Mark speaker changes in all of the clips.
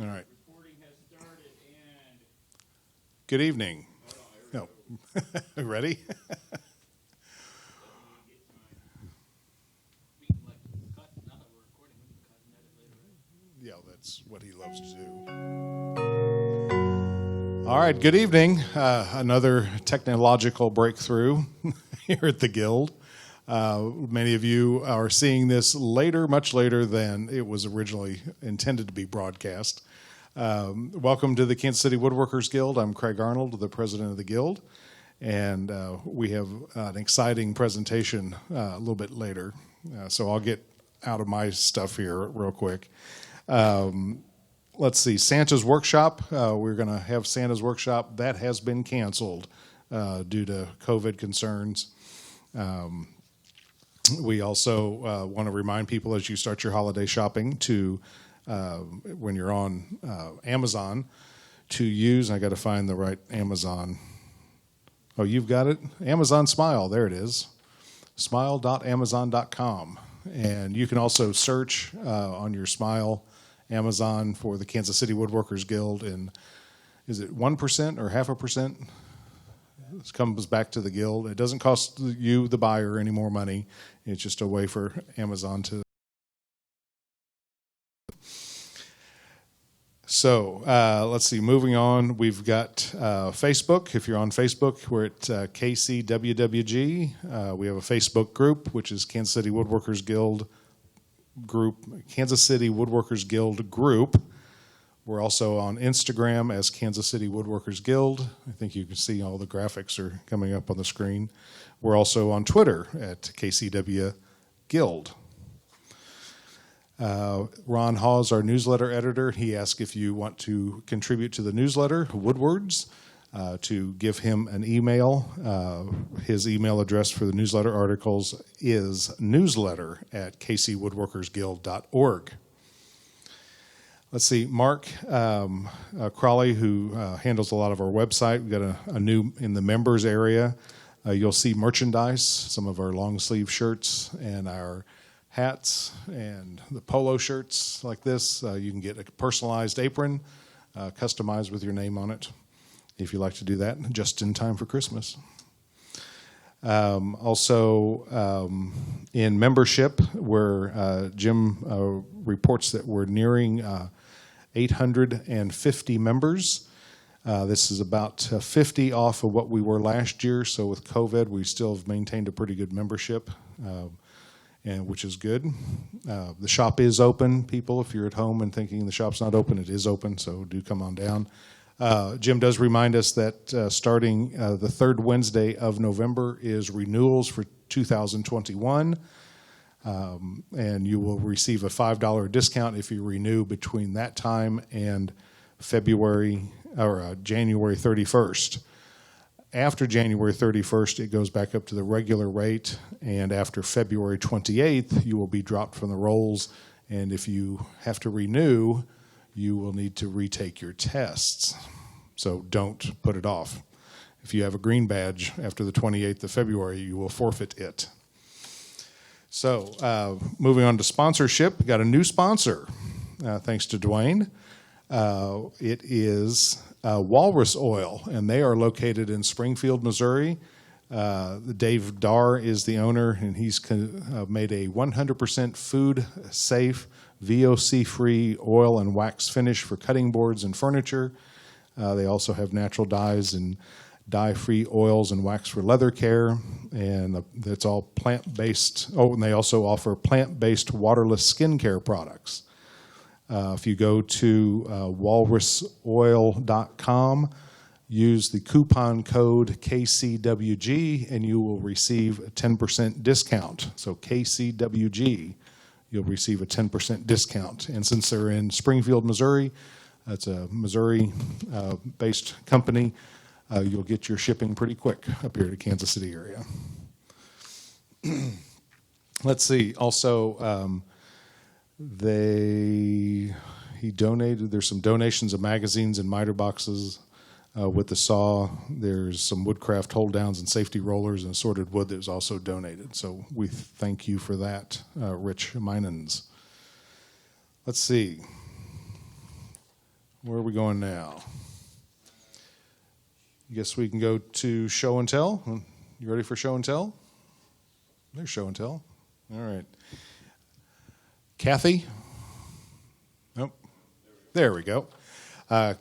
Speaker 1: All right.
Speaker 2: Recording has started and...
Speaker 1: Good evening. No. Ready? Yeah, that's what he loves to do. All right, good evening. Another technological breakthrough here at the Guild. Many of you are seeing this later, much later than it was originally intended to be broadcast. Welcome to the Kansas City Woodworkers Guild. I'm Craig Arnold, the president of the Guild, and we have an exciting presentation a little bit later. So I'll get out of my stuff here real quick. Let's see, Santa's Workshop. We're going to have Santa's Workshop. That has been canceled due to COVID concerns. We also want to remind people as you start your holiday shopping to, when you're on Amazon, to use, I got to find the right Amazon. Oh, you've got it? Amazon Smile, there it is. Smile.amazon.com. And you can also search on your Smile Amazon for the Kansas City Woodworkers Guild. And is it 1% or 0.5%? This comes back to the Guild. It doesn't cost you, the buyer, any more money. It's just a way for Amazon to. So let's see, moving on, we've got Facebook. If you're on Facebook, we're at KCWWG. We have a Facebook group, which is Kansas City Woodworkers Guild group, Kansas City Woodworkers Guild group. We're also on Instagram as Kansas City Woodworkers Guild. I think you can see all the graphics are coming up on the screen. We're also on Twitter at KCW Guild. Ron Hawes, our newsletter editor, he asked if you want to contribute to the newsletter, Woodwards, to give him an email. His email address for the newsletter articles is newsletter@kcwoodworkersguild.org. Let's see, Mark Crawley, who handles a lot of our website. We've got a new, in the members area, you'll see merchandise, some of our long sleeve shirts and our hats and the polo shirts like this. You can get a personalized apron, customized with your name on it, if you like to do that, just in time for Christmas. Also, in membership, where Jim reports that we're nearing 850 members. This is about 50 off of what we were last year. So with COVID, we still have maintained a pretty good membership, and which is good. The shop is open, people. If you're at home and thinking the shop's not open, it is open, so do come on down. Jim does remind us that starting the third Wednesday of November is renewals for 2021, and you will receive a $5 discount if you renew between that time and January 31st. After January 31st, it goes back up to the regular rate, and after February 28th, you will be dropped from the rolls, and if you have to renew, you will need to retake your tests. So don't put it off. If you have a green badge after the 28th of February, you will forfeit it. So moving on to sponsorship, we got a new sponsor, thanks to Dwayne. It is Walrus Oil, and they are located in Springfield, Missouri. Dave Darr is the owner, and he's made a 100% food-safe, VOC-free oil and wax finish for cutting boards and furniture. They also have natural dyes and dye-free oils and wax for leather care, and that's all plant-based. Oh, and they also offer plant-based waterless skincare products. If you go to walrusoil.com, use the coupon code KCWG, and you will receive a 10% discount. So KCWG, you'll receive a 10% discount. And since they're in Springfield, Missouri, that's a Missouri-based company, you'll get your shipping pretty quick up here to Kansas City area. Let's see, also, he donated, there's some donations of magazines and miter boxes with the saw. There's some woodcraft hold downs and safety rollers and assorted wood that was also donated. So we thank you for that, Rich Minans. Let's see. Where are we going now? I guess we can go to show and tell. You ready for show and tell? There's show and tell. All right. Kathy? Nope. There we go.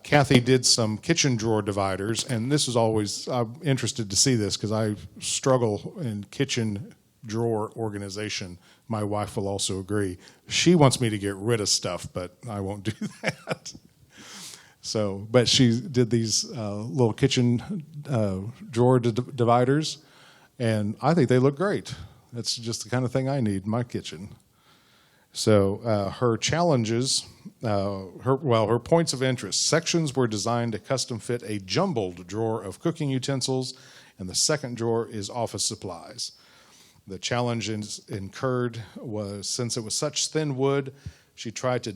Speaker 1: Kathy did some kitchen drawer dividers, and this is always, I'm interested to see this because I struggle in kitchen drawer organization. My wife will also agree. She wants me to get rid of stuff, but I won't do that. So, but she did these little kitchen drawer dividers, and I think they look great. That's just the kind of thing I need in my kitchen. So her challenges, her points of interest. Sections were designed to custom fit a jumbled drawer of cooking utensils, and the second drawer is office supplies. The challenge incurred was, since it was such thin wood, she tried to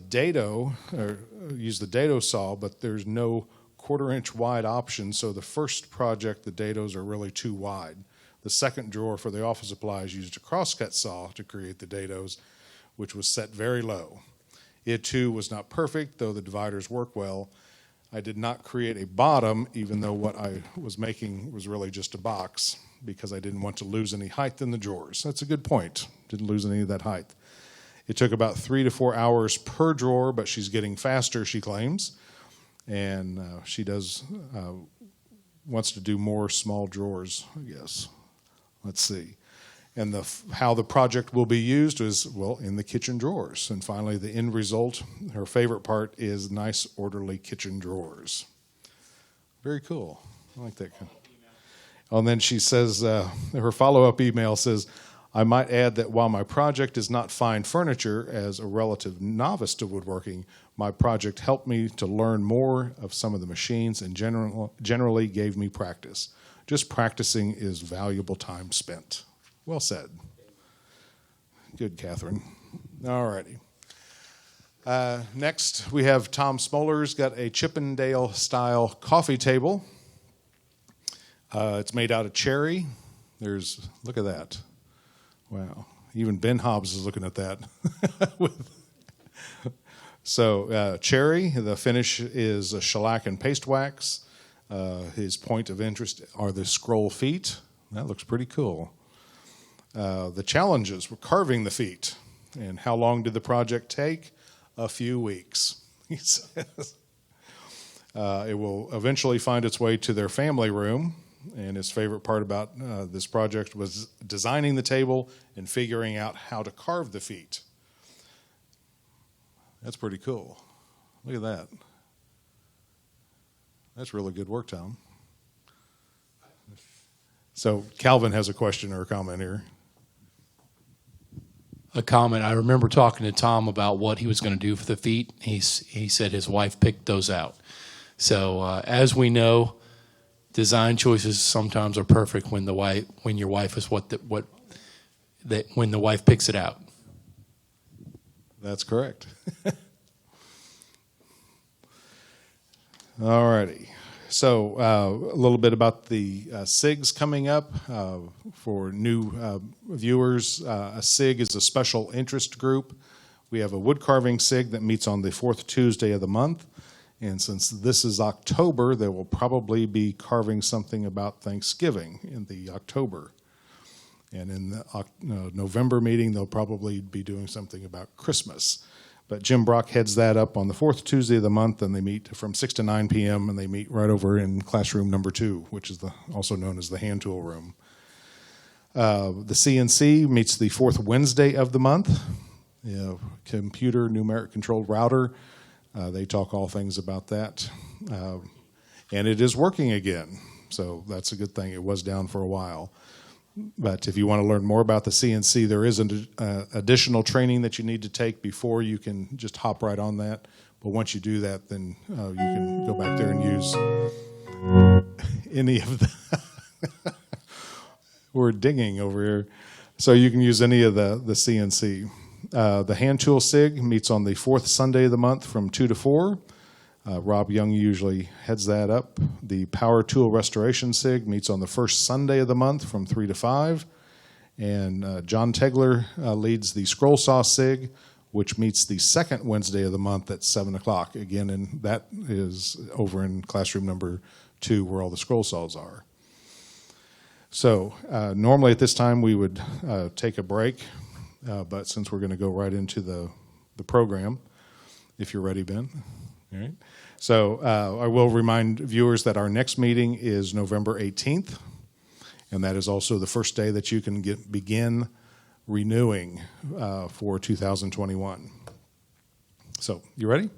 Speaker 1: use the dado saw, but there's no 1/4-inch wide option, so the first project, the dados are really too wide. The second drawer for the office supplies used a crosscut saw to create the dados, which was set very low. It too was not perfect, though the dividers work well. I did not create a bottom, even though what I was making was really just a box, because I didn't want to lose any height in the drawers. That's a good point. Didn't lose any of that height. It took about 3 to 4 hours per drawer, but she's getting faster, she claims. And she wants to do more small drawers, I guess. Let's see. And how the project will be used is, well, in the kitchen drawers. And finally, the end result, her favorite part is nice, orderly kitchen drawers. Very cool. I like that kind of. Oh, and then she says, her follow-up email says, I might add that while my project is not fine furniture, as a relative novice to woodworking, my project helped me to learn more of some of the machines and generally gave me practice. Just practicing is valuable time spent. Well said. Good, Catherine. All righty. Next, we have Tom Smoller's got a Chippendale-style coffee table. It's made out of cherry. Look at that. Wow. Even Ben Hobbs is looking at that. So, cherry, the finish is a shellac and paste wax. His point of interest are the scroll feet. That looks pretty cool. The challenges were carving the feet. And how long did the project take? A few weeks, he says. It will eventually find its way to their family room. And his favorite part about this project was designing the table and figuring out how to carve the feet. That's pretty cool. Look at that. That's really good work, Tom. So Calvin has a question or a comment here.
Speaker 3: A comment. I remember talking to Tom about what he was going to do for the feet. He said his wife picked those out. So as we know, design choices sometimes are perfect when your wife is when the wife picks it out.
Speaker 1: That's correct. All righty. So a little bit about the SIGs coming up for new viewers. A SIG is a special interest group. We have a wood carving SIG that meets on the 4th Tuesday of the month. And since this is October, they will probably be carving something about Thanksgiving in the October. And in the November meeting, they'll probably be doing something about Christmas. But Jim Brock heads that up on the 4th Tuesday of the month, and they meet from 6 to 9 p.m., and they meet right over in classroom number 2, which is also known as the hand tool room. The CNC meets the 4th Wednesday of the month. Computer numeric controlled router. They talk all things about that. And it is working again, so that's a good thing. It was down for a while. But if you want to learn more about the CNC, there is an additional training that you need to take before you can just hop right on that. But once you do that, then you can go back there and use any of the... We're dinging over here. So you can use any of the CNC. The hand tool SIG meets on the 4th Sunday of the month from 2 to 4. Rob Young usually heads that up. The Power Tool Restoration SIG meets on the 1st Sunday of the month from 3 to 5. And John Tegler leads the Scroll Saw SIG, which meets the second Wednesday of the month at 7 o'clock. Again, and that is over in classroom number 2 where all the scroll saws are. So normally at this time we would take a break, but since we're going to go right into the program, if you're ready, Ben. All right. So I will remind viewers that our next meeting is November 18th, and that is also the first day that you can begin renewing for 2021. So you ready?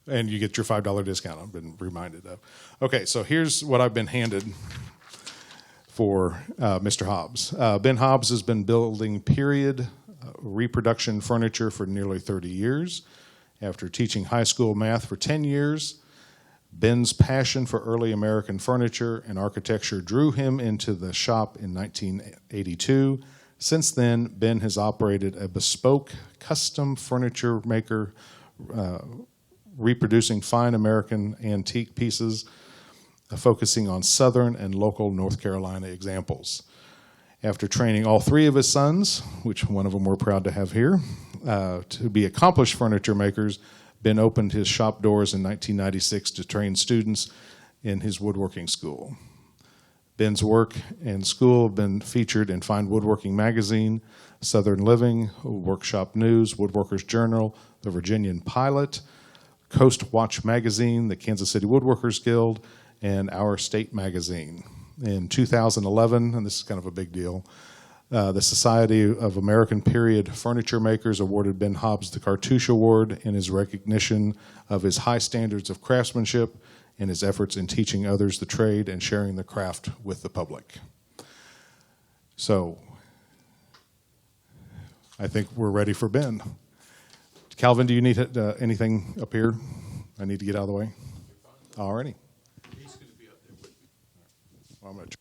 Speaker 1: And you get your $5 discount, I've been reminded of. Okay, so here's what I've been handed for Mr. Hobbs. Ben Hobbs has been building period reproduction furniture for nearly 30 years. After teaching high school math for 10 years, Ben's passion for early American furniture and architecture drew him into the shop in 1982. Since then, Ben has operated a bespoke custom furniture maker, reproducing fine American antique pieces, focusing on Southern and local North Carolina examples. After training all 3 of his sons, which one of them we're proud to have here, to be accomplished furniture makers, Ben opened his shop doors in 1996 to train students in his woodworking school. Ben's work and school have been featured in Fine Woodworking Magazine, Southern Living, Workshop News, Woodworkers Journal, the Virginian Pilot, Coast Watch Magazine, the Kansas City Woodworkers Guild, and Our State Magazine. In 2011, and this is kind of a big deal, the Society of American Period Furniture Makers awarded Ben Hobbs the Cartouche Award in his recognition of his high standards of craftsmanship and his efforts in teaching others the trade and sharing the craft with the public. So, I think we're ready for Ben. Calvin, do you need anything up here? I need to get out of the way? All righty.
Speaker 3: He's going to be up there with me.
Speaker 1: Well, I'm going to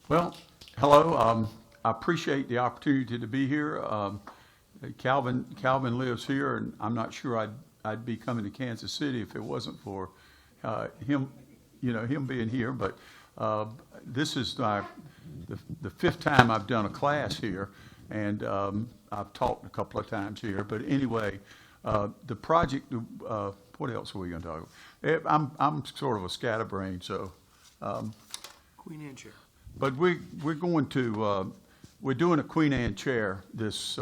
Speaker 4: Well, hello. I appreciate the opportunity to be here. Calvin lives here, and I'm not sure I'd be coming to Kansas City if it wasn't for him being here. But this is the 5th time I've done a class here, and I've taught a couple of times here. But anyway, the project. What else are we going to talk about? I'm sort of a scatterbrain, so.
Speaker 3: Queen Anne chair.
Speaker 4: But we're doing a Queen Anne chair this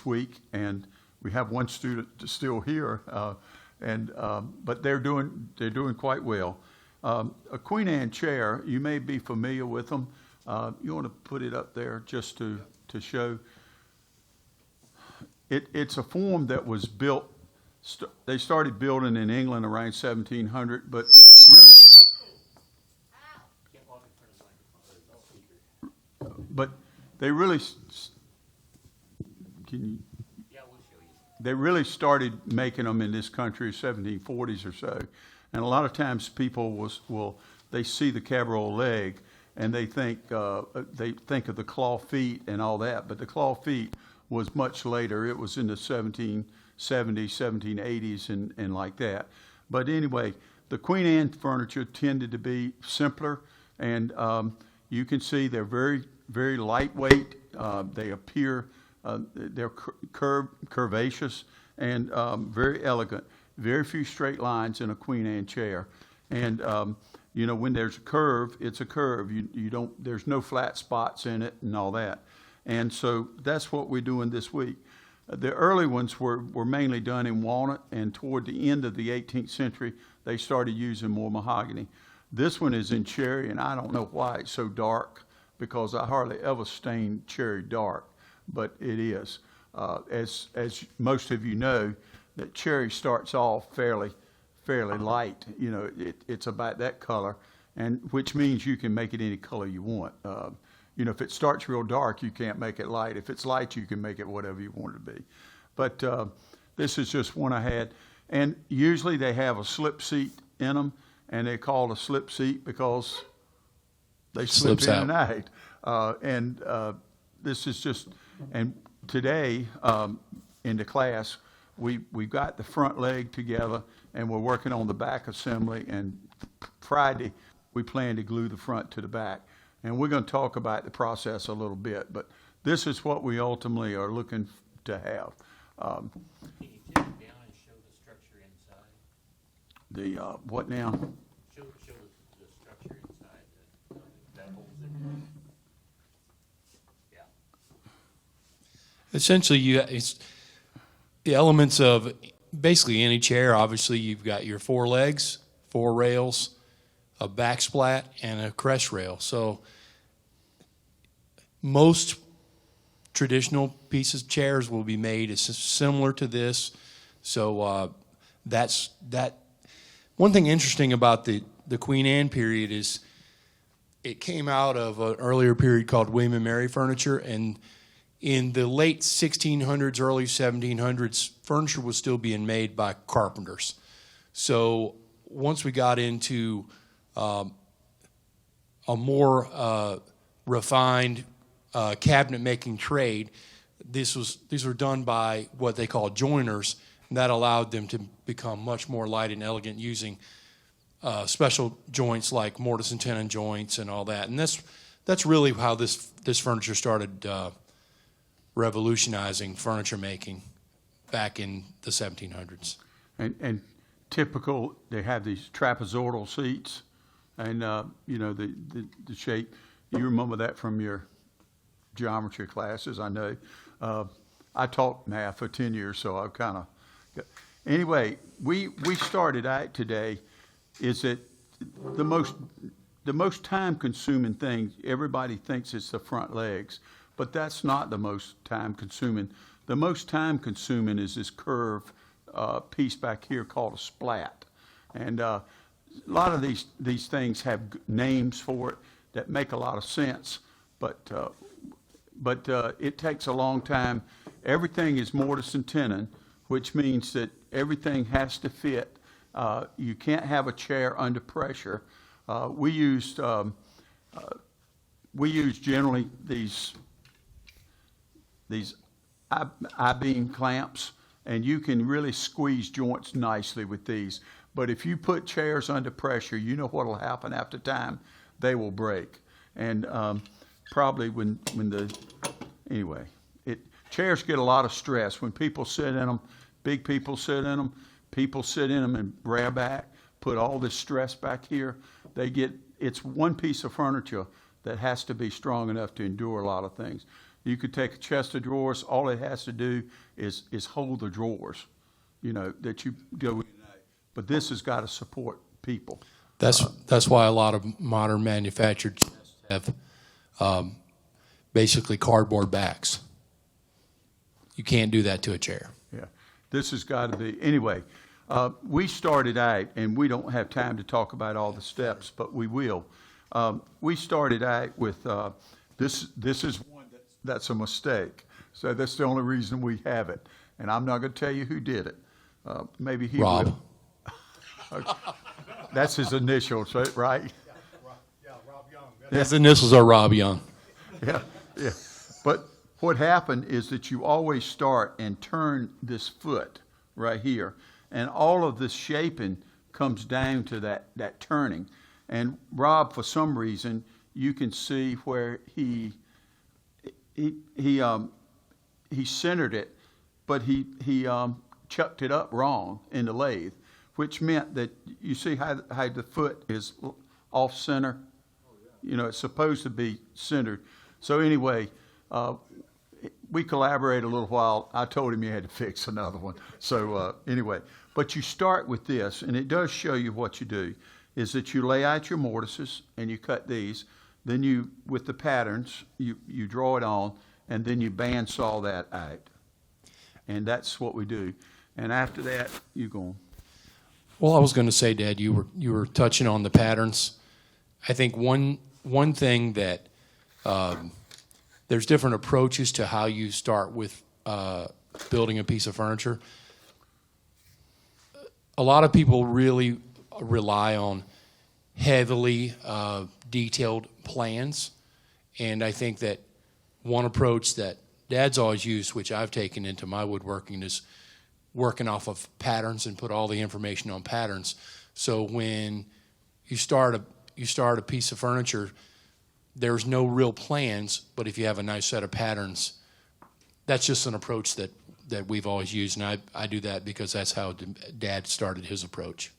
Speaker 4: week, and we have one student still here, but they're doing quite well. A Queen Anne chair, you may be familiar with them. You want to put it up there just to show. It's a form that was built. They started building in England around 1700, but really. But they really, they really started making them in this country 1740s or so. And a lot of times people they see the cabriolet leg and they think of the claw feet and all that. But the claw feet was much later. It was in the 1770s, 1780s and like that. But anyway, the Queen Anne furniture tended to be simpler, and you can see they're very, very lightweight. They appear, they're curvaceous and very elegant. Very few straight lines in a Queen Anne chair. And, when there's a curve, it's a curve. There's no flat spots in it and all that. And so that's what we're doing this week. The early ones were mainly done in walnut, and toward the end of the 18th century, they started using more mahogany. This one is in cherry, and I don't know why it's so dark, because I hardly ever stain cherry dark, but it is. As most of you know, that cherry starts off fairly light. It's about that color, and which means you can make it any color you want. If it starts real dark, you can't make it light. If it's light, you can make it whatever you want it to be. But this is just one I had, and usually they have a slip seat in them, and they're called a slip seat because they slip
Speaker 3: Slips
Speaker 4: in
Speaker 3: out.
Speaker 4: and out. This is just, and today in the class, we got the front leg together, and we're working on the back assembly, and Friday, we plan to glue the front to the back. And we're going to talk about the process a little bit, but this is what we ultimately are looking to have.
Speaker 2: Can you take it down and show the structure inside?
Speaker 4: What now?
Speaker 2: Show the structure inside that holds it. Yeah.
Speaker 3: Essentially, it's the elements of basically any chair. Obviously, you've got your 4 legs, 4 rails, a backsplat, and a crest rail. So most traditional pieces of chairs will be made as similar to this. So that's that. One thing interesting about the Queen Anne period is it came out of an earlier period called William and Mary furniture, and in the late 1600s, early 1700s, furniture was still being made by carpenters. So once we got into a more refined cabinet making trade, these were done by what they call joiners, and that allowed them to become much more light and elegant using special joints like mortise and tenon joints and all that. And that's really how this furniture started revolutionizing furniture making back in the 1700s.
Speaker 4: And typical, they have these trapezoidal seats, and the shape. You remember that from your geometry classes, I know. I taught math for 10 years, so I've kind of. Anyway, we started out today. Is that the most time-consuming thing? Everybody thinks it's the front legs, but that's not the most time-consuming. The most time-consuming is this curved piece back here called a splat, and a lot of these things have names for it that make a lot of sense, but it takes a long time. Everything is mortise and tenon, which means that everything has to fit. You can't have a chair under pressure. We use generally these I-beam clamps, and you can really squeeze joints nicely with these. But if you put chairs under pressure, you know what will happen after time. They will break. And probably chairs get a lot of stress. When people sit in them, big people sit in them, people sit in them and rear back, put all this stress back here. It's one piece of furniture that has to be strong enough to endure a lot of things. You could take a chest of drawers, all it has to do is hold the drawers, that you go in and out. But this has got to support people.
Speaker 3: That's why a lot of modern manufactured chests have basically cardboard backs. You can't do that to a chair.
Speaker 4: Yeah, this has got to be. Anyway, we started out, and we don't have time to talk about all the steps, but we will. We started out with this is one that's a mistake. So that's the only reason we have it. And I'm not going to tell you who did it. Maybe he
Speaker 3: Rob.
Speaker 4: will. Okay. That's his initials, right?
Speaker 1: Yeah, Rob Young.
Speaker 3: His initials are Rob Young.
Speaker 4: Yeah. But what happened is that you always start and turn this foot right here, and all of this shaping comes down to that turning. And Rob, for some reason, you can see where he centered it, but he chucked it up wrong in the lathe, which meant that you see how the foot is off center. It's supposed to be centered. So anyway, we collaborated a little while. I told him he had to fix another one. So anyway, but you start with this, and it does show you what you do, is that you lay out your mortises and you cut these. Then you, with the patterns, you draw it on, and then you bandsaw that out. And that's what we do. And after that, you go on.
Speaker 3: Well, I was going to say, Dad, you were touching on the patterns. I think one thing that there's different approaches to how you start with building a piece of furniture. A lot of people really rely on heavily detailed plans, and I think that one approach that Dad's always used, which I've taken into my woodworking, is working off of patterns and put all the information on patterns. So when you start a piece of furniture, there's no real plans, but if you have a nice set of patterns, that's just an approach that we've always used, and I do that because that's how Dad started his approach.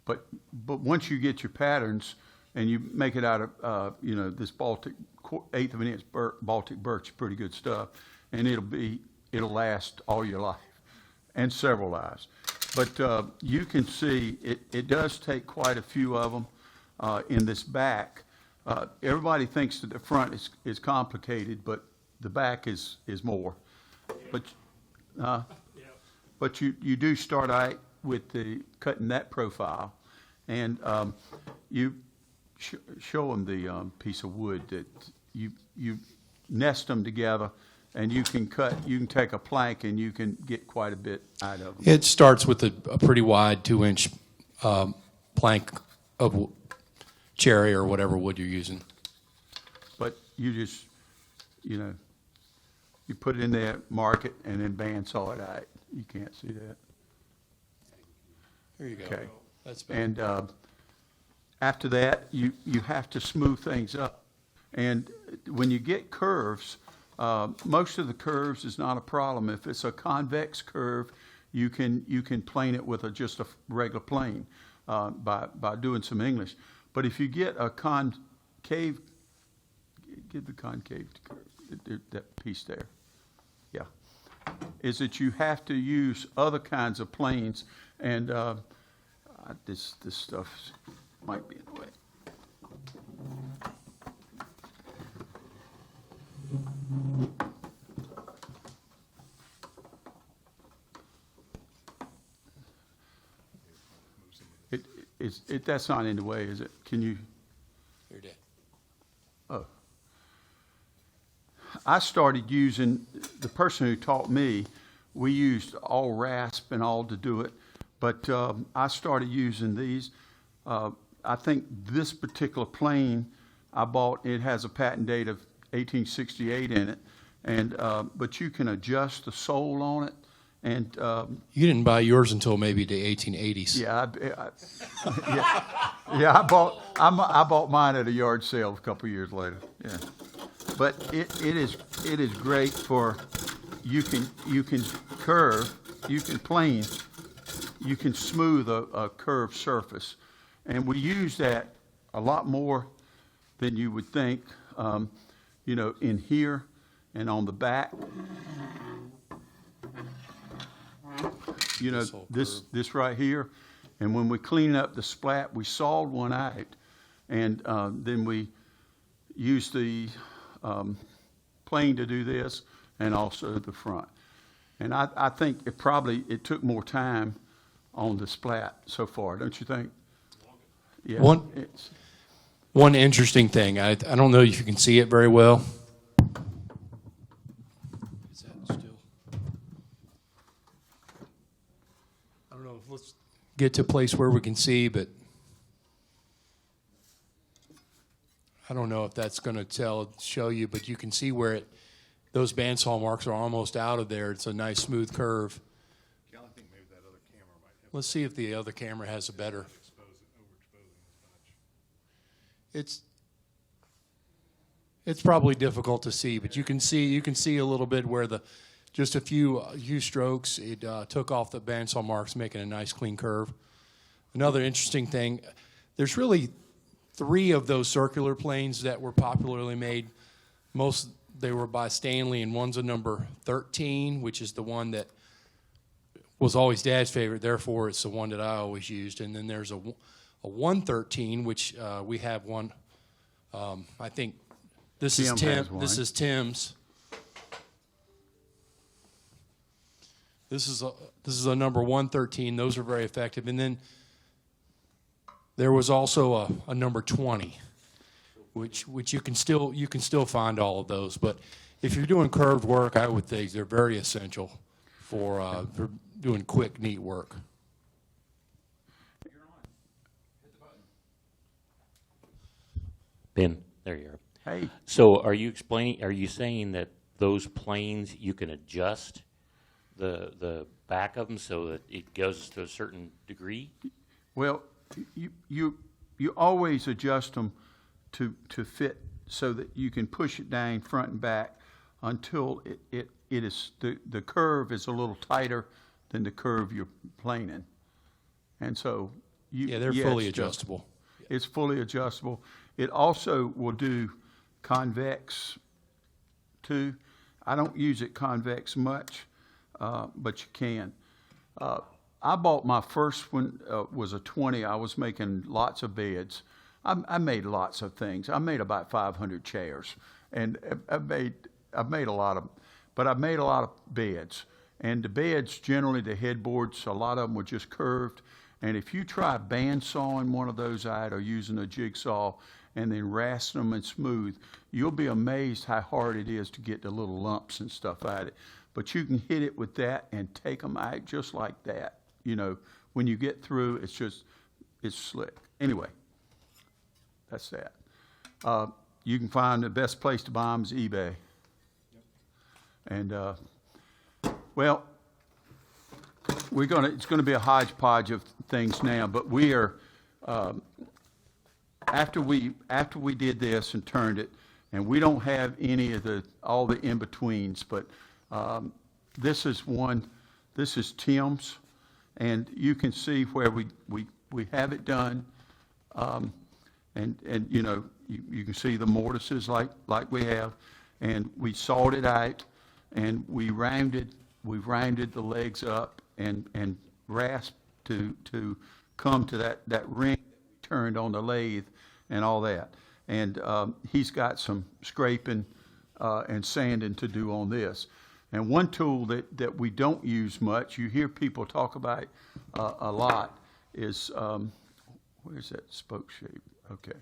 Speaker 4: But once you get your patterns and you make it out of this Baltic 1/8 of an inch Baltic birch, pretty good stuff, and it'll last all your life and several lives. But you can see it does take quite a few of them in this back. Everybody thinks that the front is complicated, but the back is more. But you do start out with cutting that profile, and you show them the piece of wood that you nest them together, and you can take a plank and you can get quite a bit out of them.
Speaker 3: It starts with a pretty wide 2-inch plank of cherry or whatever wood you're using.
Speaker 4: But you just, you put it in there, mark it, and then bandsaw it out. You can't see that.
Speaker 3: There you go.
Speaker 4: Okay.
Speaker 3: That's better.
Speaker 4: And after that, you have to smooth things up. And when you get curves, most of the curves is not a problem. If it's a convex curve, you can plane it with just a regular plane by doing some English. But if you get a concave, get the concave curve, that piece there. Yeah. Is that you have to use other kinds of planes, and this stuff might be in the way. That's not in the way, is it? Can you?
Speaker 3: Here, Dad.
Speaker 4: Oh. I started using, the person who taught me, we used all rasp and all to do it, but I started using these. I think this particular plane I bought, it has a patent date of 1868 in it, and but you can adjust the sole on it. And
Speaker 3: you didn't buy yours until maybe the 1880s.
Speaker 4: I bought mine at a yard sale a couple of years later. Yeah, but it is great for you can curve, you can plane, you can smooth a curved surface, and we use that a lot more than you would think. In here and on the back. This right here, and when we clean up the splat, we sawed one out, and then we used the plane to do this, and also the front. And I think it took more time on the splat so far, don't you think? Yeah.
Speaker 3: One interesting thing, I don't know if you can see it very well. Is that still? I don't know. Let's get to a place where we can see, but I don't know if that's going to show you, but you can see where those bandsaw marks are almost out of there. It's a nice smooth curve.
Speaker 1: Yeah, I think maybe that other camera might help.
Speaker 3: Let's see if the other camera has a better. It's probably difficult to see, but you can see a little bit where just a few strokes it took off the bandsaw marks, making a nice clean curve. Another interesting thing, there's really 3 of those circular planes that were popularly made. They were by Stanley, and one's a number 13, which is the one that was always Dad's favorite. Therefore, it's the one that I always used. And then there's a 113, which we have one. I think this is Tim. This is Tim's. This is a number 113. Those are very effective. And then there was also a number 20, which you can still find all of those. But if you're doing curved work, I would think they're very essential for doing quick, neat work.
Speaker 2: Ben, there you are.
Speaker 4: Hey.
Speaker 2: So are you saying that those planes you can adjust the back of them so that it goes to a certain degree?
Speaker 4: Well, you always adjust them to fit so that you can push it down front and back until it is the curve is a little tighter than the curve you're planing. And so
Speaker 3: they're fully adjustable.
Speaker 4: It's fully adjustable. It also will do convex too. I don't use it convex much, but you can. I bought my first one, was a 20. I was making lots of beds. I made lots of things. I made about 500 chairs, and I've made a lot of, but I made a lot of beds. And the beds, generally the headboards, a lot of them were just curved. And if you try bandsawing one of those out or using a jigsaw and then rasping them and smooth, you'll be amazed how hard it is to get the little lumps and stuff out of it. But you can hit it with that and take them out just like that. You know, when you get through, it's slick. Anyway, that's that. You can find the best place to buy them is eBay. And, well, it's gonna be a hodgepodge of things now, but we are, after we did this and turned it, and we don't have any of all the in-betweens, but this is Tim's, and you can see where we have it done, and you know, you can see the mortises like we have, and we sawed it out, and we rounded the legs up and rasped to come to that ring that we turned on the lathe and all that. And he's got some scraping and sanding to do on this. And one tool that we don't use much, you hear people talk about a lot, is, where's that Spokeshave? Okay.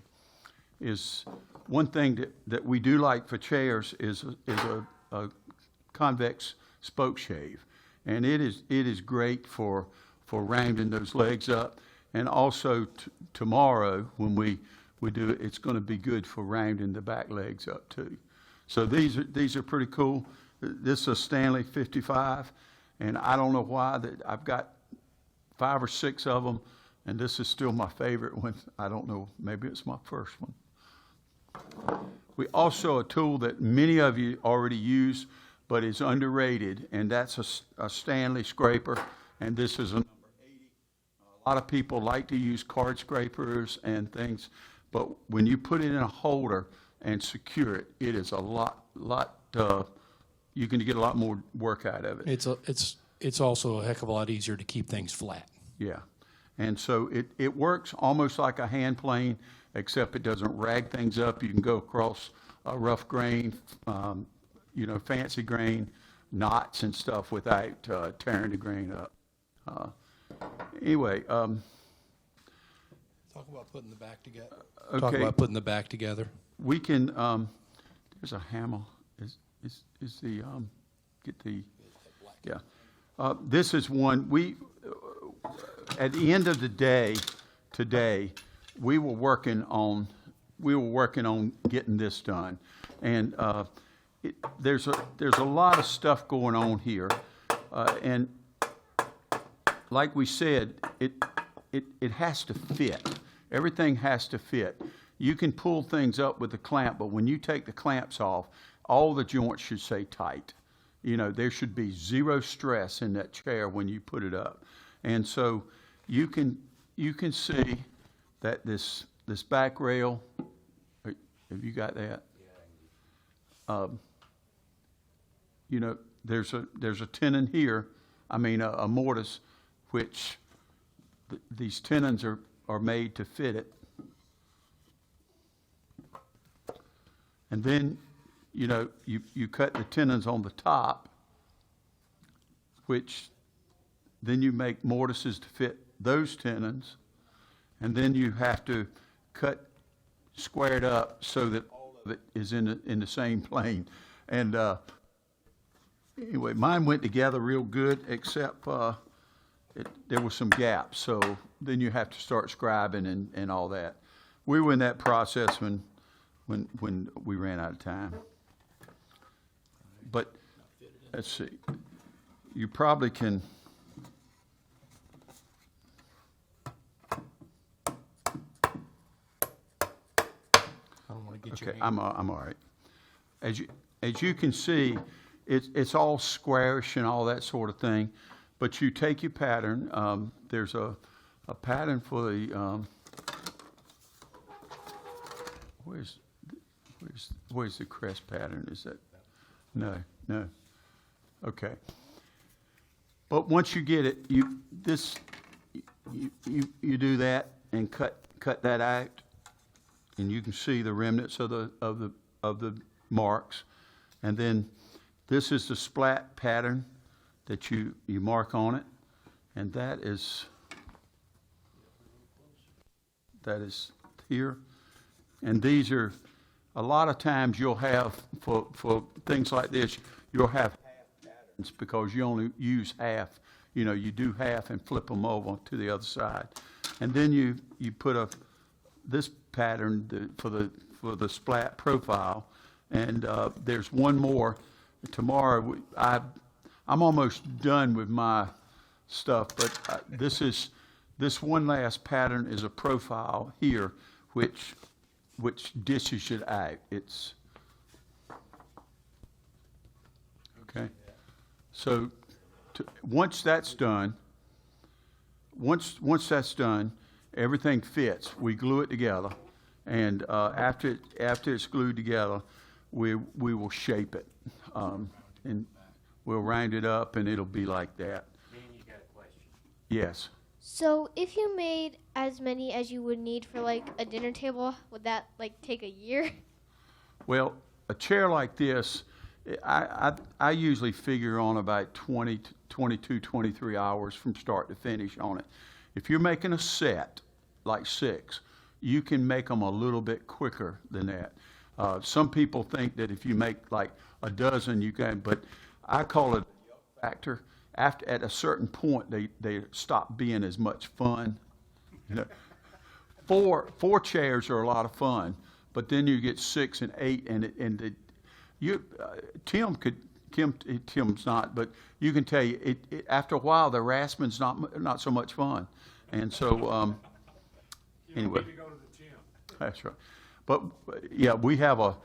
Speaker 4: Is one thing that we do like for chairs is a convex Spokeshave. And it is great for rounding those legs up. And also tomorrow when we do it, it's going to be good for rounding the back legs up too. So these are pretty cool. This is a Stanley 55, and I don't know why that I've got 5 or 6 of them, and this is still my favorite one. I don't know, maybe it's my first one. We also, a tool that many of you already use, but is underrated, and that's a Stanley Scraper, and this is a number 80. A lot of people like to use card scrapers and things, but when you put it in a holder and secure it, it is a lot, you can get a lot more work out of it.
Speaker 3: It's also a heck of a lot easier to keep things flat.
Speaker 4: Yeah, and so it works almost like a hand plane, except it doesn't rag things up. You can go across a rough grain, fancy grain, knots and stuff without tearing the grain up. Anyway. Talk
Speaker 3: about putting the back together.
Speaker 4: Okay.
Speaker 3: Talk about putting the back together.
Speaker 4: We can, there's a hammer. Is the, get the, yeah. This is one, at the end of the day, today, we were working on getting this done. And there's a lot of stuff going on here. And like we said, it has to fit. Everything has to fit. You can pull things up with the clamp, but when you take the clamps off, all the joints should stay tight. You know, there should be zero stress in that chair when you put it up. And so you can see that this back rail, have you got that? There's a tenon here, a mortise, which these tenons are made to fit it. And then, you cut the tenons on the top, which then you make mortises to fit those tenons. And then you have to cut squared up so that all of it is in the same plane. And anyway, mine went together real good, except there were some gaps. So then you have to start scribing and all that. We were in that process when we ran out of time. But let's see. you probably can.
Speaker 3: I don't want to get
Speaker 4: Okay,
Speaker 3: your
Speaker 4: I'm all right. As you can see, it's all squarish and all that sort of thing, but you take your pattern. There's a pattern for the where's the crest pattern? Is that no. Okay. But once you get it, you do that and cut that out, and you can see the remnants of the marks, and then this is the splat pattern that you mark on it, and that is here, and these are a lot of times you'll have for things like this you'll have half patterns because you only use half. You know, you do half and flip them over to the other side, and then you put this pattern for the splat profile, and there's one more. Tomorrow I'm almost done with my stuff, but this one last pattern is a profile here, which dishes it out. It's okay. So once that's done, everything fits. We glue it together, and after it's glued together, we will shape it, and we'll round it up, and it'll be like that.
Speaker 2: Dan, you got a question?
Speaker 4: Yes.
Speaker 5: So if you made as many as you would need for like a dinner table, would that like take a year?
Speaker 4: Well, a chair like this, I usually figure on about 20 to 22, 23 hours from start to finish on it. If you're making a set, like 6, you can make them a little bit quicker than that. Some people think that if you make like a dozen, you can, but I call it a yuck factor. At a certain point, they stop being as much fun. You know, four chairs are a lot of fun, but then you get 6 and 8, and Tim's not, but you can tell you it after a while the rasping's not so much fun, and so anyway.
Speaker 6: You need to go to the gym.
Speaker 4: That's right. But yeah, we have a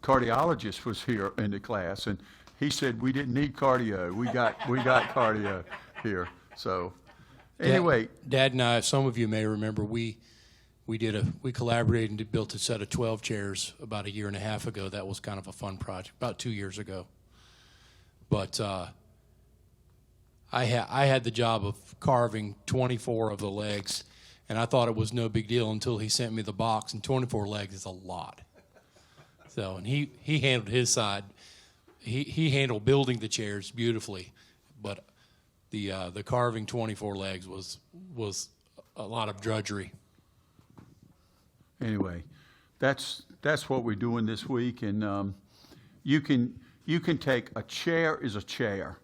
Speaker 4: cardiologist was here in the class, and he said we didn't need cardio. We got cardio here. So anyway,
Speaker 3: Dad and I, some of you may remember, we collaborated and built a set of 12 chairs about a year and a half ago. That was kind of a fun project, about 2 years ago. But I had the job of carving 24 of the legs, and I thought it was no big deal until he sent me the box, and 24 legs is a lot. So, and he handled his side. He handled building the chairs beautifully, but the carving 24 legs was a lot of drudgery.
Speaker 4: anyway, that's what we're doing this week, and you can take a chair is a chair.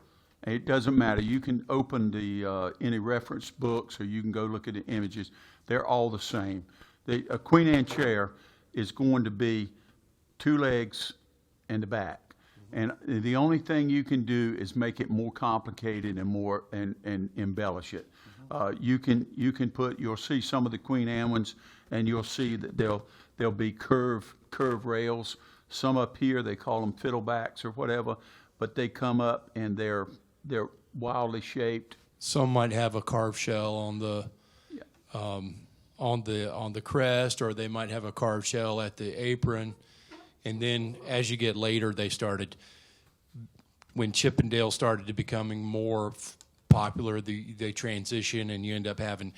Speaker 4: It doesn't matter. You can open the any reference books, or you can go look at the images. They're all the same. A Queen Anne chair is going to be 2 legs and the back, and the only thing you can do is make it more complicated and more and embellish it. You can put. You'll see some of the Queen Anne ones, and you'll see that there'll be curve rails. Some up here they call them fiddlebacks or whatever, but they come up and they're wildly shaped.
Speaker 3: Some might have a carved shell on the on the crest, or they might have a carved shell at the apron. And then as you get later, when Chippendale started to becoming more popular, they transition, and you end up having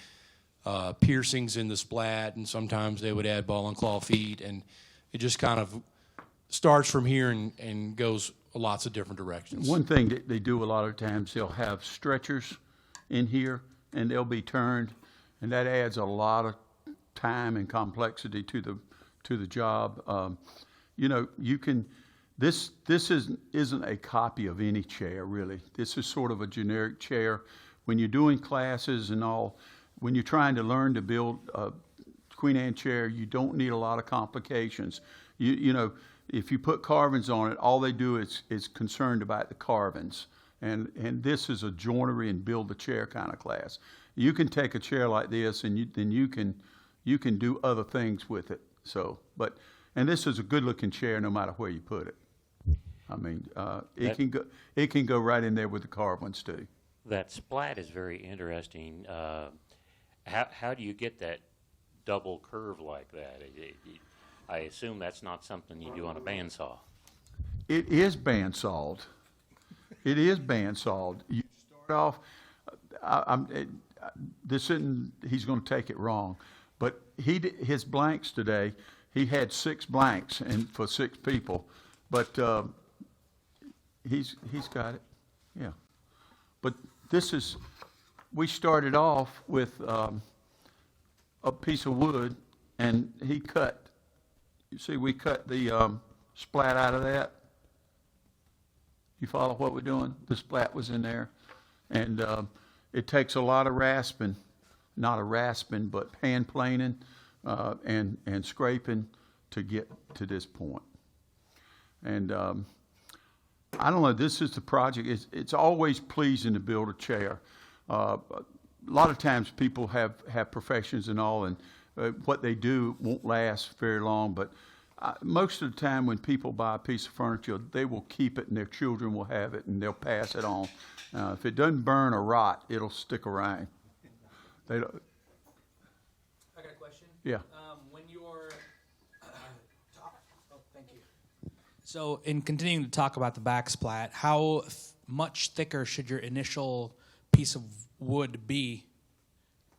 Speaker 3: piercings in the splat, and sometimes they would add ball and claw feet, and it just kind of starts from here and goes lots of different directions.
Speaker 4: One thing that they do a lot of times, they'll have stretchers in here, and they'll be turned, and that adds a lot of time and complexity to the job. You can. This isn't a copy of any chair, really. This is sort of a generic chair. When you're doing classes and all, when you're trying to learn to build a Queen Anne chair, you don't need a lot of complications. If you put carvings on it, all they do is concerned about the carvings, And this is a joinery and build the chair kind of class. You can take a chair like this and you can do other things with it. So, and this is a good looking chair no matter where you put it. I mean, it can go right in there with the carved ones too.
Speaker 2: That splat is very interesting. How do you get that double curve like that? I assume that's not something you do on a bandsaw.
Speaker 4: It is bandsawed. It is bandsawed. You start off. He's going to take it wrong, but his blanks today. He had 6 blanks and for 6 people, but he's got it. Yeah, but we started off with a piece of wood, and he cut. You see, we cut the splat out of that. You follow what we're doing? The splat was in there, and it takes a lot of rasping, not a rasping, but hand planing and scraping to get to this point. And I don't know. This is the project. It's always pleasing to build a chair. A lot of times people have professions and all, and what they do won't last very long, but most of the time when people buy a piece of furniture, they will keep it and their children will have it and they'll pass it on. If it doesn't burn or rot, it'll stick around. They don't.
Speaker 6: I got a question.
Speaker 4: Yeah.
Speaker 6: When you're thank you. So in continuing to talk about the back splat, how much thicker should your initial piece of wood be?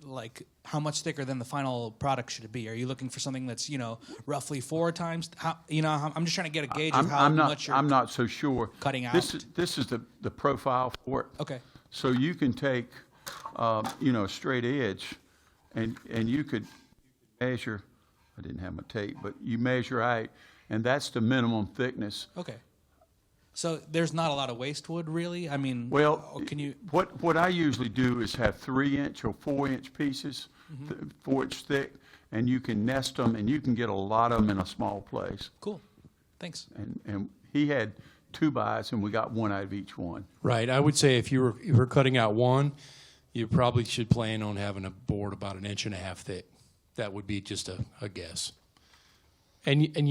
Speaker 6: Like, how much thicker than the final product should it be? Are you looking for something that's, roughly 4 times? I'm just trying to get a gauge of how much you're
Speaker 4: I'm not so sure.
Speaker 6: cutting out.
Speaker 4: This is the profile for it.
Speaker 6: Okay.
Speaker 4: So you can take, a straight edge, and you could measure. I didn't have my tape, but you measure out, and that's the minimum thickness.
Speaker 6: Okay. So there's not a lot of waste wood, really? I mean,
Speaker 4: Well,
Speaker 6: can you?
Speaker 4: What I usually do is have 3-inch or 4-inch pieces, 4-inch thick, and you can nest them, and you can get a lot of them in a small place.
Speaker 6: Cool. Thanks.
Speaker 4: And he had 2 buys, and we got 1 out of each one.
Speaker 3: Right. I would say if you were cutting out one, you probably should plan on having a board about 1.5 inches thick. That would be just a guess. And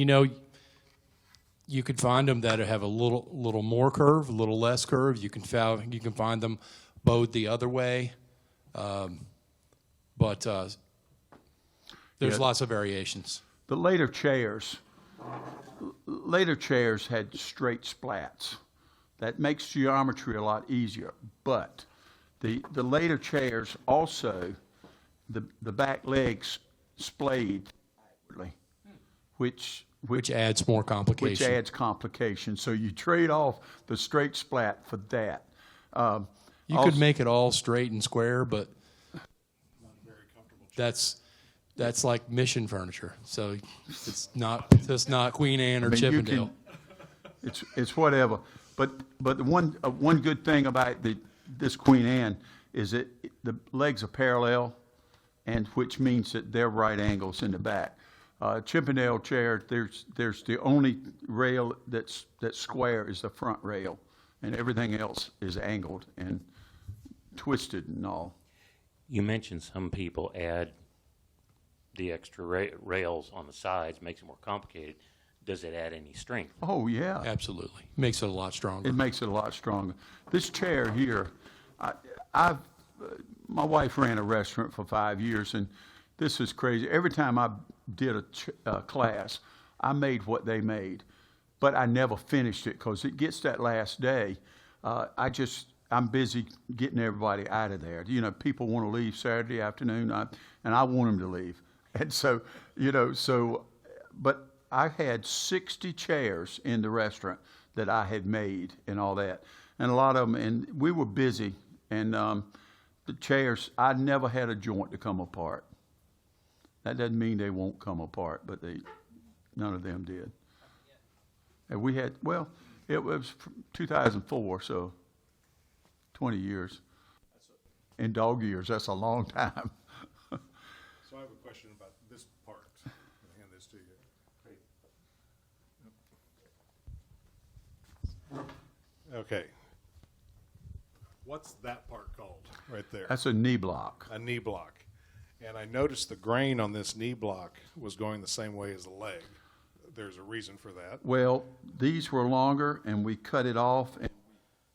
Speaker 3: you could find them that have a little more curve, a little less curve. You can find them bowed the other way, but there's lots of variations.
Speaker 4: The later chairs had straight splats. That makes geometry a lot easier. But the later chairs also, the back legs splayed outwardly, which
Speaker 3: adds more complication.
Speaker 4: Which adds complication. So you trade off the straight splat for that.
Speaker 3: You could make it all straight and square, but that's like mission furniture. So it's not Queen Anne or Chippendale.
Speaker 4: It's whatever. But the one good thing about this Queen Anne is that the legs are parallel, and which means that they're right angles in the back. Chippendale chair, there's the only rail that's square is the front rail, and everything else is angled and twisted and all.
Speaker 2: You mentioned some people add the extra rails on the sides, makes it more complicated. Does it add any strength?
Speaker 4: Oh, yeah.
Speaker 3: Absolutely. Makes it a lot stronger.
Speaker 4: It makes it a lot stronger. This chair here, my wife ran a restaurant for 5 years, and this is crazy. Every time I did a class, I made what they made, but I never finished it because it gets that last day. I'm busy getting everybody out of there. People want to leave Saturday afternoon, and I want them to leave. And so, but I had 60 chairs in the restaurant that I had made and all that, and a lot of them, and we were busy, and the chairs, I never had a joint to come apart. That doesn't mean they won't come apart, but none of them did. And we had, it was 2004, so 20 years. In dog years, that's a long time.
Speaker 1: So I have a question about this part. I'll hand this to you. Okay. What's that part called right there?
Speaker 4: That's a knee block.
Speaker 1: A knee block. And I noticed the grain on this knee block was going the same way as the leg. There's a reason for that.
Speaker 4: Well, these were longer, and we cut it off and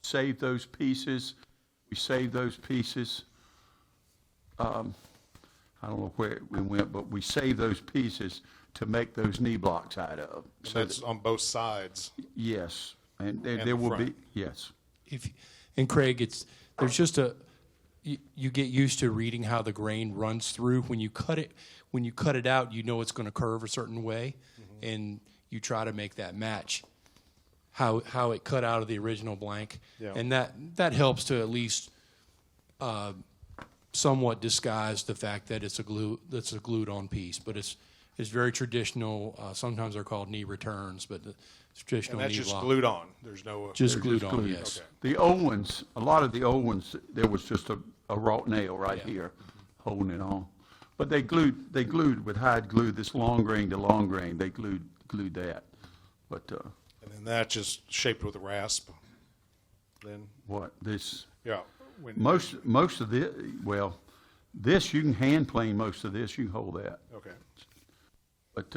Speaker 4: saved those pieces. We saved those pieces. I don't know where we went, but we saved those pieces to make those knee blocks out of.
Speaker 1: And that's on both sides.
Speaker 4: Yes, and
Speaker 1: And
Speaker 4: there
Speaker 1: the
Speaker 4: will be,
Speaker 1: front.
Speaker 4: yes.
Speaker 3: And Craig, there's just you get used to reading how the grain runs through. When you cut it out, you know it's going to curve a certain way, and you try to make that match how it cut out of the original blank,
Speaker 1: Yeah.
Speaker 3: and that helps to at least somewhat disguise the fact that it's a glued on piece. But it's very traditional. Sometimes they're called knee returns, but it's traditional
Speaker 1: And that's
Speaker 3: knee
Speaker 1: just
Speaker 3: block.
Speaker 1: glued on. There's no.
Speaker 3: Just glued
Speaker 4: just
Speaker 3: on,
Speaker 4: glued.
Speaker 3: yes.
Speaker 1: Okay.
Speaker 4: The old ones, a lot of the old ones, there was just a wrought nail right
Speaker 3: Yeah.
Speaker 4: here holding it on. But they glued with hide glue, this long grain to long grain, they glued that. But,
Speaker 1: And then that just shaped with a rasp. Then,
Speaker 4: what, this,
Speaker 1: yeah. When,
Speaker 4: most of the, well, this, you can hand plane most of this, you can hold that.
Speaker 1: Okay.
Speaker 4: But,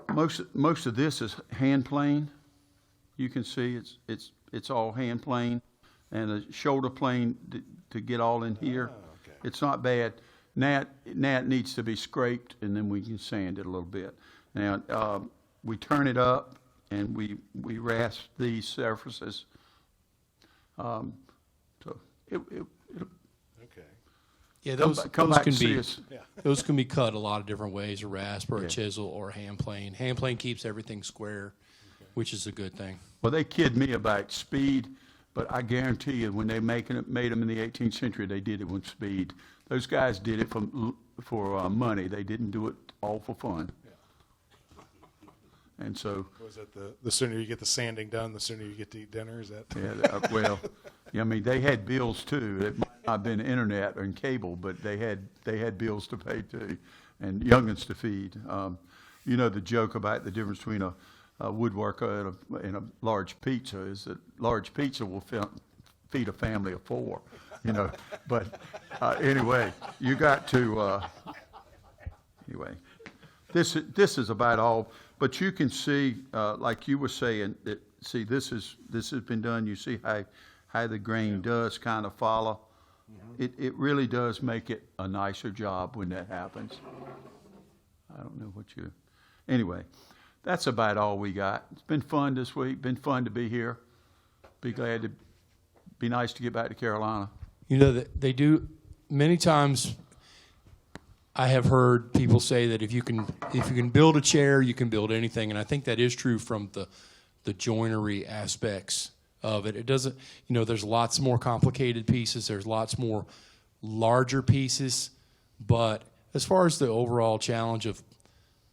Speaker 4: most of this is hand plane. You can see it's all hand plane, and a shoulder plane to get all in here.
Speaker 1: okay.
Speaker 4: It's not bad. Now it needs to be scraped, and then we can sand it a little bit. Now we turn it up, and we rasp these surfaces. So it'll
Speaker 1: Okay.
Speaker 3: Yeah,
Speaker 4: come
Speaker 3: those
Speaker 4: back
Speaker 3: can
Speaker 4: and see
Speaker 3: be
Speaker 4: us.
Speaker 3: those can be cut a lot of different ways: a rasp or
Speaker 4: Yeah.
Speaker 3: a chisel or a hand plane. Hand plane keeps everything square, which is a good thing.
Speaker 4: Well, they kid me about speed, but I guarantee you, when they made them in the 18th century, they did it with speed. Those guys did it for money. They didn't do it all for fun. And so,
Speaker 1: Was it the sooner you get the sanding done, the sooner you get to eat dinner? Is that?
Speaker 4: yeah, well, yeah, I mean, they had bills too. It might not have been internet and cable, but they had bills to pay too, and youngins to feed. You know the joke about the difference between a woodworker and a large pizza is that large pizza will feed a family of 4, you know. But anyway, you got to anyway. This is about all. But you can see, like you were saying, see this has been done. You see how the grain does kind of follow. It really does make it a nicer job when that happens. I don't know what you. Anyway, that's about all we got. It's been fun this week. Been fun to be here. Be nice to get back to Carolina.
Speaker 3: You know that they do many times. I have heard people say that if you can build a chair, you can build anything, and I think that is true from the joinery aspects of it. It doesn't, you know, there's lots more complicated pieces. There's lots more larger pieces, but as far as the overall challenge of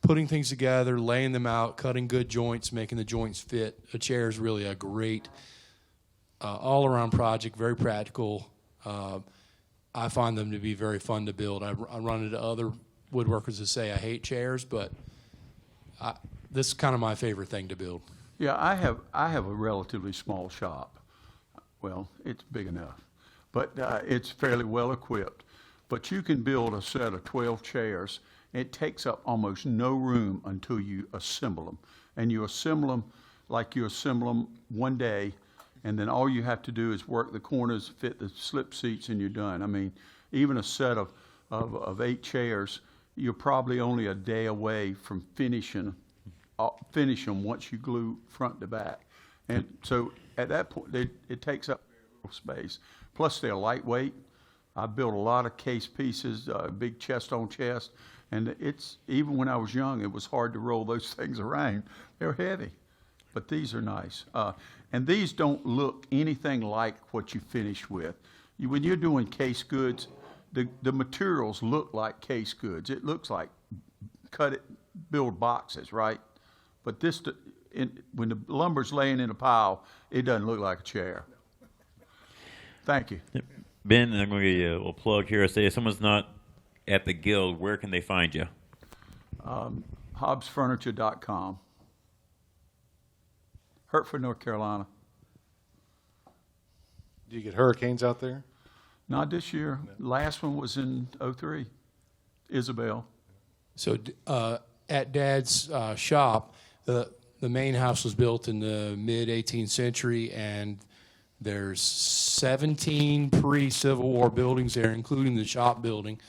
Speaker 3: putting things together, laying them out, cutting good joints, making the joints fit, a chair is really a great all-around project, very practical. I find them to be very fun to build. I run into other woodworkers that say I hate chairs, but this is kind of my favorite thing to build.
Speaker 4: Yeah, I have a relatively small shop. Well, it's big enough, but it's fairly well equipped. But you can build a set of 12 chairs. It takes up almost no room until you assemble them, and you assemble them like you assemble them one day. And then all you have to do is work the corners, fit the slip seats, and you're done. I mean, even a set of 8 chairs, you're probably only a day away from finish them once you glue front to back. And so at that point, it takes up very little space. Plus, they're lightweight. I built a lot of case pieces, big chest on chest, and even when I was young, it was hard to roll those things around. They're heavy. But these are nice. And these don't look anything like what you finish with. When you're doing case goods, the materials look like case goods. It looks like build boxes, right? But when the lumber's laying in a pile, it doesn't look like a chair. Thank you.
Speaker 7: Ben, I'm going to give you a little plug here. Say if someone's not at the Guild, where can they find you?
Speaker 4: HobbsFurniture.com. Hertford, North Carolina.
Speaker 1: Do you get hurricanes out there?
Speaker 4: Not this year. Last one was in '03, Isabel.
Speaker 3: So at Dad's shop, the main house was built in the mid 18th century, and there's 17 pre-Civil War buildings there, including the shop building.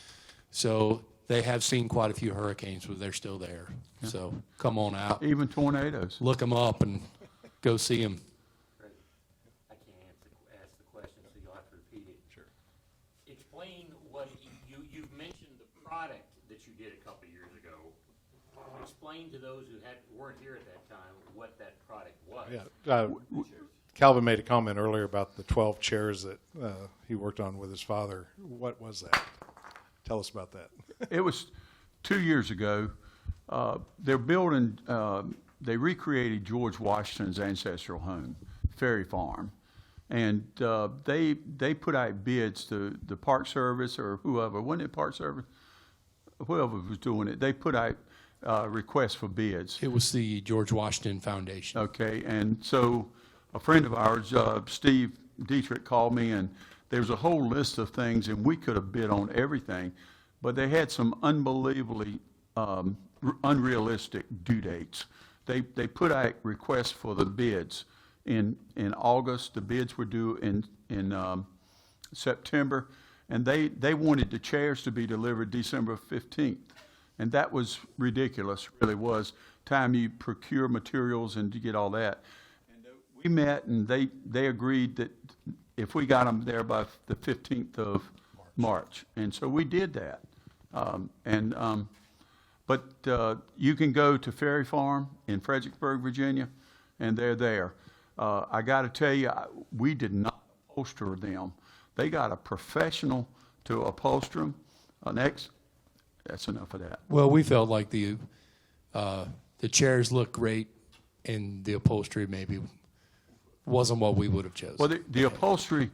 Speaker 3: So they have seen quite a few hurricanes, but they're still there. Yeah. So come on out,
Speaker 4: Even tornadoes.
Speaker 3: look them up, and go see them.
Speaker 2: I can't ask the question, so you'll have to repeat it. Sure. Explain what you've mentioned the product that you did a couple years ago. Explain to those who weren't here at that time what that product was.
Speaker 1: Yeah. Calvin made a comment earlier about the 12 chairs that he worked on with his father. What was that? Tell us about that.
Speaker 4: It was 2 years ago. They're building, they recreated George Washington's ancestral home, Ferry Farm. And they put out bids to the Park Service or whoever, wasn't it Park Service? Whoever was doing it, they put out requests for bids.
Speaker 3: It was the George Washington Foundation.
Speaker 4: Okay, and so a friend of ours, Steve Dietrich, called me, and there was a whole list of things, and we could have bid on everything, but they had some unbelievably unrealistic due dates. They put out requests for the bids in August. The bids were due in September, and they wanted the chairs to be delivered December 15th. And that was ridiculous, really was. Time you procure materials and to get all that. And we met, and they agreed that if we got them there by the 15th of March. And so we did that. But you can go to Ferry Farm in Fredericksburg, Virginia, and they're there. I got to tell you, we did not upholster them. They got a professional to upholster them. Next. That's enough of that.
Speaker 3: Well, we felt like the chairs looked great, and the upholstery maybe wasn't what we would have chosen.
Speaker 4: Well, the upholstery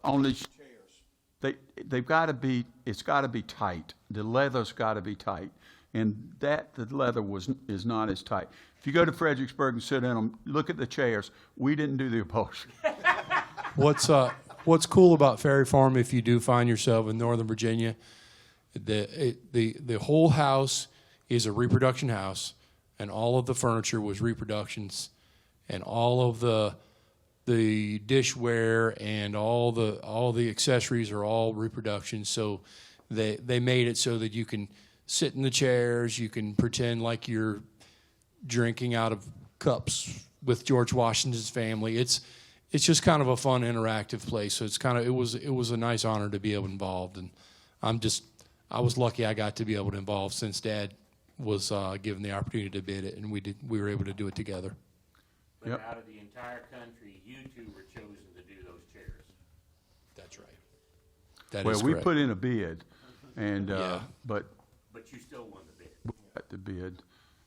Speaker 4: on these chairs, they've got to be. It's got to be tight. The leather's got to be tight, and the leather is not as tight. If you go to Fredericksburg and sit in them, look at the chairs. We didn't do the upholstery.
Speaker 3: What's cool about Ferry Farm, if you do find yourself in Northern Virginia, the whole house is a reproduction house, and all of the furniture was reproductions, and all of the dishware and all the accessories are all reproductions. So they made it so that you can sit in the chairs, you can pretend like you're drinking out of cups with George Washington's family. It's just kind of a fun, interactive place. So it was a nice honor to be able to involved, and I was lucky I got to be able to involve since Dad was given the opportunity to bid it, and we were able to do it together.
Speaker 2: But
Speaker 4: Yep.
Speaker 2: out of the entire country, you two were chosen to do those chairs.
Speaker 3: That's right. That
Speaker 4: Well,
Speaker 3: is
Speaker 4: we
Speaker 3: correct.
Speaker 4: put in a bid, and
Speaker 3: Yeah.
Speaker 4: but
Speaker 2: But you still won the bid.
Speaker 4: we got the bid.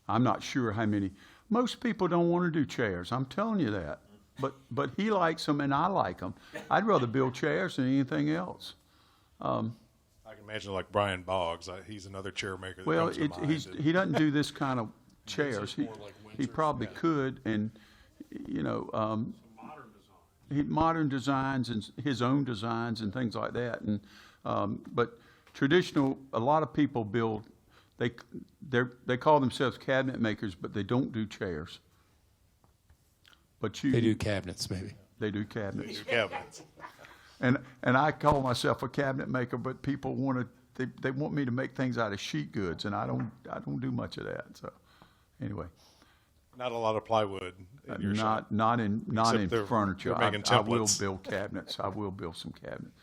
Speaker 4: I'm not sure how many. Most people don't want to do chairs. I'm telling you that. But he likes them, and I like them. I'd rather build chairs than anything else.
Speaker 1: I can imagine like Brian Boggs. He's another chair maker. That
Speaker 4: Well,
Speaker 1: comes to mind.
Speaker 4: he doesn't do this kind of chairs.
Speaker 3: more like
Speaker 4: He
Speaker 3: Windsor's,
Speaker 4: probably
Speaker 3: yeah.
Speaker 4: could, and modern designs and his own designs and things like that. And but traditional, a lot of people build. They call themselves cabinet makers, but they don't do chairs. But
Speaker 3: They do cabinets, maybe.
Speaker 4: They do cabinets.
Speaker 1: Cabinets.
Speaker 4: And I call myself a cabinet maker, but people they want me to make things out of sheet goods, and I don't do much of that. So anyway,
Speaker 1: Not a lot of plywood in your shop.
Speaker 4: not in
Speaker 1: Except they're
Speaker 4: furniture.
Speaker 1: making
Speaker 4: I will
Speaker 1: templates.
Speaker 4: build cabinets. I will build some cabinets.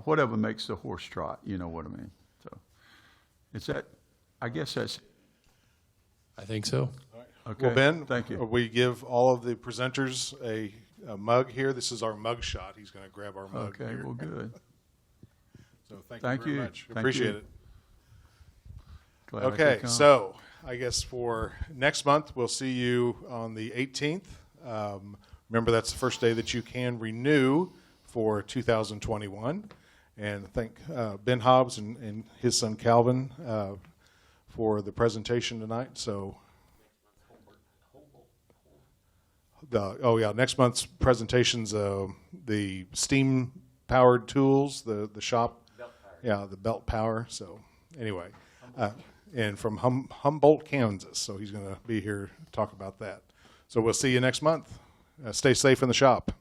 Speaker 4: Whatever makes the horse trot, you know what I mean. So it's that. I guess that's
Speaker 3: I think so.
Speaker 4: okay.
Speaker 1: Well, Ben,
Speaker 4: thank you.
Speaker 1: We give all of the presenters a mug here. This is our mug shot. He's going to grab our mug
Speaker 4: Okay,
Speaker 1: here.
Speaker 4: well, good.
Speaker 1: So thank
Speaker 4: Thank
Speaker 1: you very
Speaker 4: you.
Speaker 1: much.
Speaker 4: Thank
Speaker 1: Appreciate
Speaker 4: you.
Speaker 1: it.
Speaker 4: Glad I could
Speaker 1: Okay,
Speaker 4: come.
Speaker 1: so I guess for next month, we'll see you on the 18th. Remember, that's the first day that you can renew for 2021. And thank Ben Hobbs and his son Calvin for the presentation tonight. So Next month's presentation's the steam powered tools, the shop.
Speaker 2: Belt power.
Speaker 1: Yeah, the belt power. So anyway, and from Humboldt, Kansas. So he's going to be here to talk about that. So we'll see you next month. Stay safe in the shop.